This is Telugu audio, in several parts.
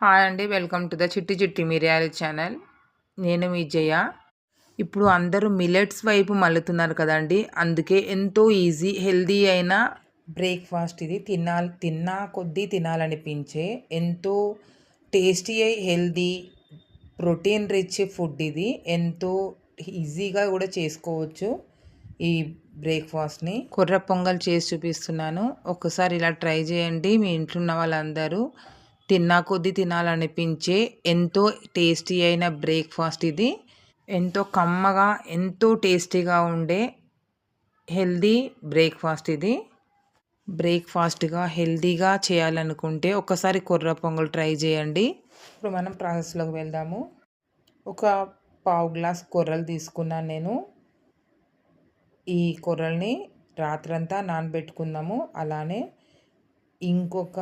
హాయ్ అండి. వెల్కమ్ టు ద చిట్టి చిట్టి మిరియాల ఛానల్. నేను మీ జయ. ఇప్పుడు అందరూ మిల్లెట్స్ వైపు మళ్ళుతున్నారు కదండీ! అందుకే ఎంతో ఈజీ, హెల్తీ అయిన బ్రేక్‌ఫాస్ట్ ఇది. తిన్నా కొద్దీ తినాలనిపించే ఎంతో tasty healthy, protein rich food ఇది. ఎంతో ఈజీగా కూడా చేసుకోవచ్చు ఈ బ్రేక్‌ఫాస్ట్‌ని. కొర్ర పొంగల్ చేసి చూపిస్తున్నాను. ఒక్కసారి ఇలా ట్రై చేయండి. మీ ఇంట్లో ఉన్న వాళ్ళందరూ తిన్నా కొద్దీ తినాలనిపించే ఎంతో టేస్టీ అయిన బ్రేక్‌ఫాస్ట్ ఇది. ఎంతో కమ్మగా, ఎంతో టేస్టీగా ఉండే హెల్తీ బ్రేక్‌ఫాస్ట్ ఇది. బ్రేక్‌ఫాస్ట్‌గా, హెల్తీగా చేయాలనుకుంటే ఒక్కసారి కొర్ర పొంగల్ ట్రై చేయండి. ఇప్పుడు మనం ప్రాసెస్‌లోకి వెళ్దాము. ఒక పావు గ్లాస్ కొర్రలు తీసుకున్నాను నేను. ఈ కొర్రల్ని రాత్రంతా నానబెట్టుకుందాము. అలానే ఇంకొక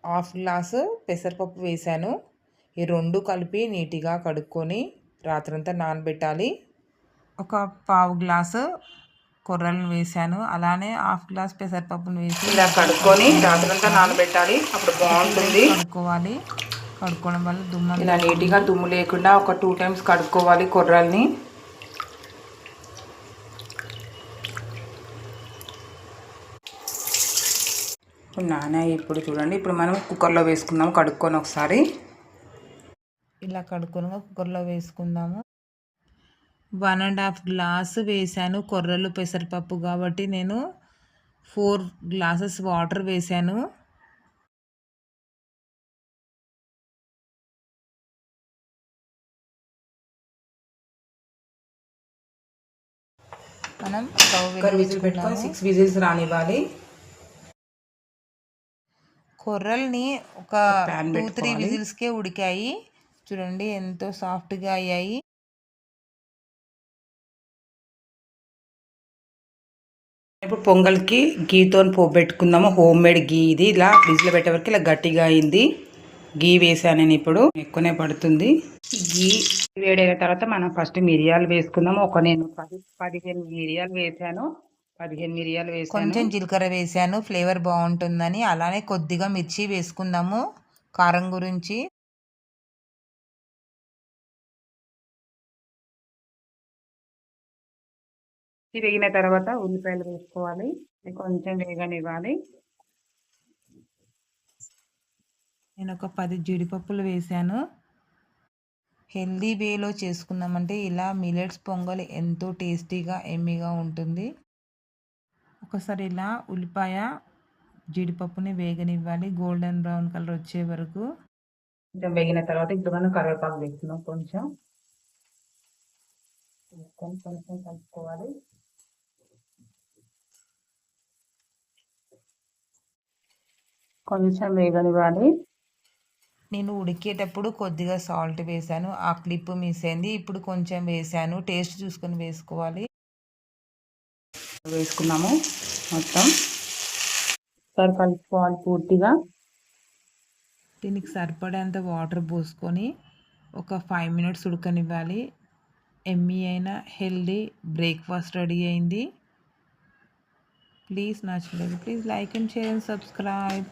హాఫ్ గ్లాసు పెసరపప్పు వేసాను. ఈ 2 కలిపి నీట్‌గా కడుక్కొని రాత్రంతా నానబెట్టాలి. ఒక పావు గ్లాసు కొర్రలను వేసాను. అలానే హాఫ్ గ్లాస్ పెసరపప్పును వేసి ఇలా కడుక్కొని రాత్రంతా నానబెట్టాలి. అప్పుడు బాగుంటుంది. కడుక్కోవాలి. కడుక్కోవడం వల్ల దుమ్ము ఇలా నీట్‌గా దుమ్ము లేకుండా ఒక 2 టైమ్స్ కడుక్కోవాలి కొర్రల్ని. ఇప్పుడు చూడండి. ఇప్పుడు మనం కుక్కర్లో వేసుకుందాం కడుక్కొని ఒకసారి. ఇలా కడుక్కొని కుక్కర్లో వేసుకుందాము. 1.5 గ్లాసు వేసాను కొర్రలు పెసరపప్పు కాబట్టి నేను 4 గ్లాసెస్ వాటర్ వేసాను. మనం కుక్కర్ విజిల్ పెట్టుకొని 6 విజిల్స్ రానివ్వాలి. కొర్రల్ని ఒక 2-3 విజిల్స్కే ఉడికాయి. చూడండి ఎంతో సాఫ్ట్గా అయ్యాయి. ఇప్పుడు పొంగల్కి గీతో పోపు పెట్టుకుందాము. హోమ్ మేడ్ గీ ఇది. ఇలా ఫ్రిడ్జ్లో పెట్టే వరకు ఇలా గట్టిగా అయింది. గీ వేసాను నేను. ఇప్పుడు ఎక్కువనే పడుతుంది. గీ వేడైన తర్వాత మనం ఫస్ట్ మిరియాలు వేసుకుందాము. నేను 15 మిరియాలు వేసాను. 15 మిరియాలు వేసాను. కొంచెం జీలకర్ర వేసాను ఫ్లేవర్ బాగుంటుందని. అలానే కొద్దిగా మిర్చి వేసుకుందాము కారం గురించి. ఇది వేగిన తర్వాత ఉల్లిపాయలు వేసుకోవాలి. కొంచెం వేగనివ్వాలి. నేను ఒక 10 జీడిపప్పులు వేసాను. హెల్దీ వేలో చేసుకున్నామంటే ఇలా మిల్లెట్స్ పొంగల్ ఎంతో టేస్టీగా ఎమ్మీగా ఉంటుంది. ఒకసారి ఇలా ఉల్లిపాయ జీడిపప్పుని వేగనివ్వాలి. గోల్డెన్ బ్రౌన్ కలర్ వచ్చే వరకు. కొంచెం వేగిన తర్వాత ఇప్పుడు మనం కరివేపాకు వేస్తున్నాం. కొంచెం కలుపుకోవాలి. కొంచెం వేగనివ్వాలి. నేను ఉడికేటప్పుడు కొద్దిగా సాల్ట్ వేసాను. ఆ క్లిప్ మిస్ అయింది. ఇప్పుడు కొంచెం వేసాను. టేస్ట్ చూసుకొని వేసుకోవాలి. వేసుకున్నాము మొత్తం. ఒకసారి కలుపుకోవాలి పూర్తిగా. దీనికి సరిపడేంత వాటర్ పోసుకొని ఒక 5 మినిట్స్ ఉడకనివ్వాలి. ఎమ్మీ అయిన హెల్దీ బ్రేక్ఫాస్ట్ రెడీ అయింది. ప్లీజ్ నచ్చలేదు please like and share and subscribe.